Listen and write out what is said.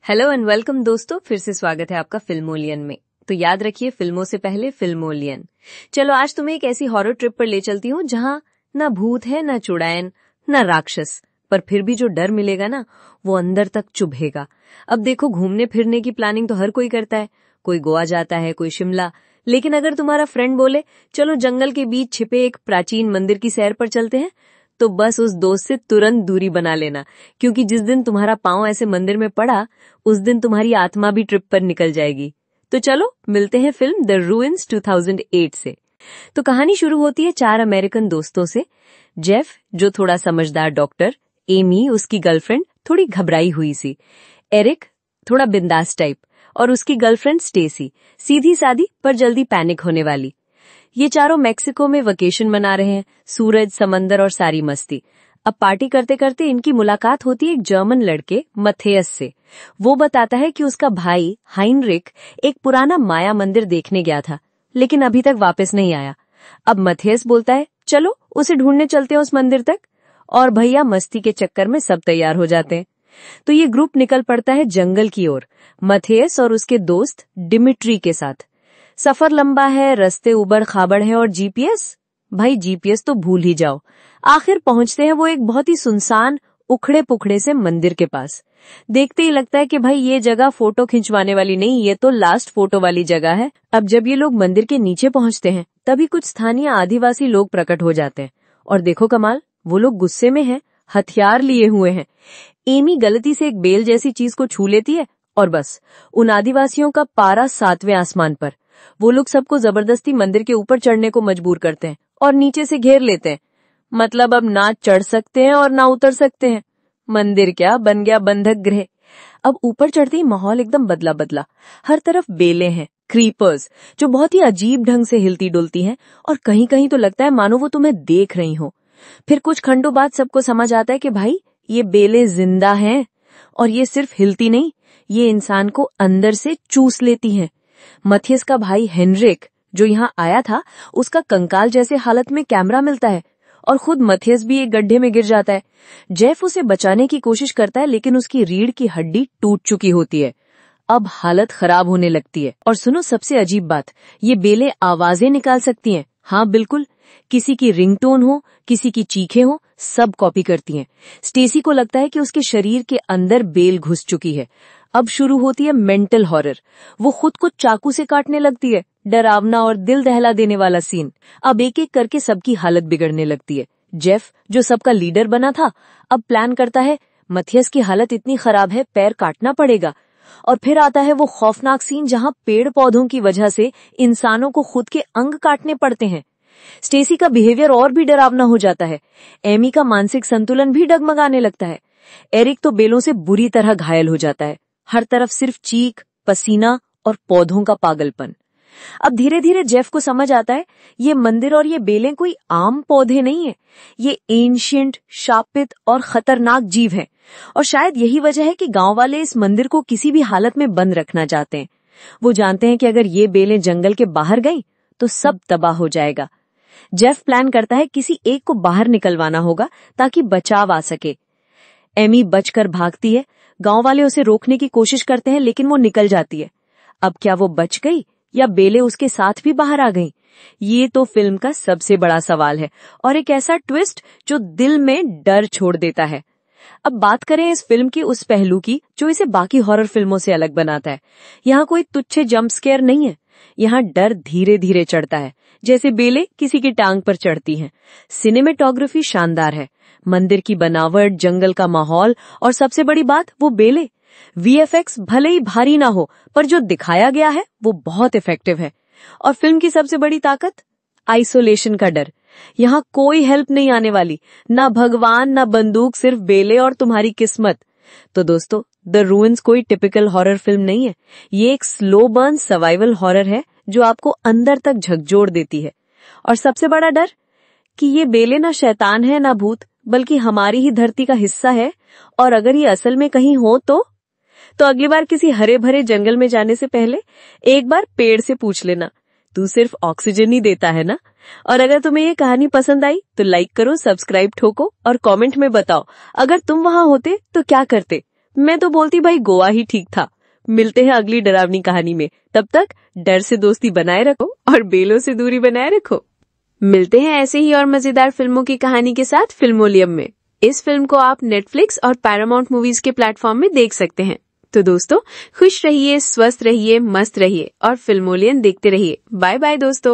Hello and welcome दोस्तों, फिर से स्वागत है आपका फिल्मोलियन में। तो याद रखिए, फिल्मों से पहले फिल्मोलियन। चलो आज तुम्हें एक ऐसी हॉरर ट्रिप पर ले चलती हूँ जहाँ ना भूत है, ना चुड़ैल, ना राक्षस, पर फिर भी जो डर मिलेगा ना वो अंदर तक चुभेगा। अब देखो, घूमने फिरने की प्लानिंग तो हर कोई करता है, कोई गोवा जाता है, कोई शिमला, लेकिन अगर तुम्हारा फ्रेंड बोले चलो जंगल के बीच छिपे एक प्राचीन मंदिर की सैर पर चलते हैं, तो बस उस दोस्त से तुरंत दूरी बना लेना, क्योंकि जिस दिन तुम्हारा पांव ऐसे मंदिर में पड़ा उस दिन तुम्हारी आत्मा भी ट्रिप पर निकल जाएगी। तो चलो मिलते हैं फिल्म द रूइंस 2008 से। तो कहानी शुरू होती है 4 अमेरिकन दोस्तों से। जेफ जो थोड़ा समझदार डॉक्टर, एमी उसकी गर्लफ्रेंड थोड़ी घबराई हुई सी, एरिक थोड़ा बिंदास टाइप और उसकी गर्लफ्रेंड स्टेसी सीधी सादी पर जल्दी पैनिक होने वाली। ये चारों मेक्सिको में वेकेशन मना रहे हैं, सूरज, समंदर और सारी मस्ती। अब पार्टी करते करते इनकी मुलाकात होती है एक जर्मन लड़के मथेयस से। वो बताता है कि उसका भाई हाइनरिक एक पुराना माया मंदिर देखने गया था, लेकिन अभी तक वापस नहीं आया। अब मथेयस बोलता है चलो उसे ढूंढने चलते हैं उस मंदिर तक, और भैया मस्ती के चक्कर में सब तैयार हो जाते हैं। तो ये ग्रुप निकल पड़ता है जंगल की ओर, मथेयस और उसके दोस्त डिमिट्री के साथ। सफर लंबा है, रास्ते उबड़ खाबड़ है और जीपीएस, भाई जीपीएस तो भूल ही जाओ। आखिर पहुंचते हैं वो एक बहुत ही सुनसान उखड़े पुखड़े से मंदिर के पास। देखते ही लगता है कि भाई ये जगह फोटो खिंचवाने वाली नहीं, ये तो लास्ट फोटो वाली जगह है। अब जब ये लोग मंदिर के नीचे पहुंचते हैं तभी कुछ स्थानीय आदिवासी लोग प्रकट हो जाते हैं, और देखो कमाल, वो लोग गुस्से में हैं, हथियार लिए हुए हैं। एमी गलती से एक बेल जैसी चीज को छू लेती है और बस उन आदिवासियों का पारा 7वें आसमान पर। वो लोग सबको जबरदस्ती मंदिर के ऊपर चढ़ने को मजबूर करते हैं और नीचे से घेर लेते हैं। मतलब अब ना चढ़ सकते हैं और ना उतर सकते हैं। मंदिर क्या बन गया बंधक गृह। अब ऊपर चढ़ते ही माहौल एकदम बदला बदला। हर तरफ बेलें हैं, क्रीपर्स जो बहुत ही अजीब ढंग से हिलती डुलती हैं, और कहीं कहीं तो लगता है मानो वो तुम्हें देख रही हो। फिर कुछ खंडों बाद सबको समझ आता है कि भाई ये बेलें जिंदा हैं, और ये सिर्फ हिलती नहीं, ये इंसान को अंदर से चूस लेती हैं। मथियस का भाई हेनरिक जो यहाँ आया था, उसका कंकाल जैसे हालत में कैमरा मिलता है, और खुद मथियस भी एक गड्ढे में गिर जाता है। जेफ उसे बचाने की कोशिश करता है, लेकिन उसकी रीढ़ की हड्डी टूट चुकी होती है। अब हालत खराब होने लगती है। और सुनो सबसे अजीब बात, ये बेलें आवाजें निकाल सकती हैं। हाँ बिल्कुल, किसी की रिंगटोन हो, किसी की चीखें हो, सब कॉपी करती हैं। स्टेसी को लगता है कि उसके शरीर के अंदर बेल घुस चुकी है। अब शुरू होती है मेंटल हॉरर। वो खुद को चाकू से काटने लगती है, डरावना और दिल दहला देने वाला सीन। अब एक एक करके सबकी हालत बिगड़ने लगती है। जेफ जो सबका लीडर बना था, अब प्लान करता है मथियस की हालत इतनी खराब है पैर काटना पड़ेगा। और फिर आता है वो खौफनाक सीन जहां पेड़ पौधों की वजह से इंसानों को खुद के अंग काटने पड़ते हैं। स्टेसी का बिहेवियर और भी डरावना हो जाता है। एमी का मानसिक संतुलन भी डगमगाने लगता है। एरिक तो बेलों से बुरी तरह घायल हो जाता है। हर तरफ सिर्फ चीख, पसीना और पौधों का पागलपन। अब धीरे धीरे जेफ को समझ आता है ये मंदिर और ये बेलें कोई आम पौधे नहीं है, ये एंशिएंट, शापित और खतरनाक जीव हैं। और शायद यही वजह है कि गांव वाले इस मंदिर को किसी भी हालत में बंद रखना चाहते हैं। वो जानते हैं कि अगर ये बेलें जंगल के बाहर गईं तो सब तबाह हो जाएगा। जेफ प्लान करता है किसी एक को बाहर निकलवाना होगा ताकि बचाव आ सके। एमी बचकर भागती है। गांव वाले उसे रोकने की कोशिश करते हैं, लेकिन वो निकल जाती है। अब क्या वो बच गई या बेलें उसके साथ भी बाहर आ गईं? ये तो फिल्म का सबसे बड़ा सवाल है, और एक ऐसा ट्विस्ट जो दिल में डर छोड़ देता है। अब बात करें इस फिल्म की उस पहलू की जो इसे बाकी हॉरर फिल्मों से अलग बनाता है। यहाँ कोई तुच्छ जंप स्केयर नहीं है, यहाँ डर धीरे धीरे चढ़ता है, जैसे बेलें किसी की टांग पर चढ़ती हैं। सिनेमेटोग्राफी शानदार है, मंदिर की बनावट, जंगल का माहौल, और सबसे बड़ी बात वो बेलें। वीएफएक्स भले ही भारी ना हो, पर जो दिखाया गया है वो बहुत इफेक्टिव है। और फिल्म की सबसे बड़ी ताकत, आइसोलेशन का डर। यहाँ कोई हेल्प नहीं आने वाली, ना भगवान ना बंदूक, सिर्फ बेलें और तुम्हारी किस्मत। तो दोस्तों, द रूइंस कोई टिपिकल हॉरर फिल्म नहीं है, ये एक स्लो बर्न सर्वाइवल हॉरर है जो आपको अंदर तक झकझोर देती है। और सबसे बड़ा डर कि ये बेलें ना शैतान है ना भूत, बल्कि हमारी ही धरती का हिस्सा है। और अगर ये असल में कहीं हो तो अगली बार किसी हरे भरे जंगल में जाने से पहले एक बार पेड़ से पूछ लेना, तू सिर्फ ऑक्सीजन ही देता है ना। और अगर तुम्हें ये कहानी पसंद आई तो लाइक करो, सब्सक्राइब ठोको और कमेंट में बताओ अगर तुम वहां होते तो क्या करते। मैं तो बोलती भाई गोवा ही ठीक था। मिलते हैं अगली डरावनी कहानी में। तब तक डर से दोस्ती बनाए रखो और बेलों से दूरी बनाए रखो। मिलते हैं ऐसे ही और मजेदार फिल्मों की कहानी के साथ फिल्मोलियम में। इस फिल्म को आप नेटफ्लिक्स और पैरामाउंट मूवीज के प्लेटफॉर्म में देख सकते हैं। तो दोस्तों, खुश रहिए, स्वस्थ रहिए, मस्त रहिए और फिल्मोलियन देखते रहिए। बाय बाय दोस्तों।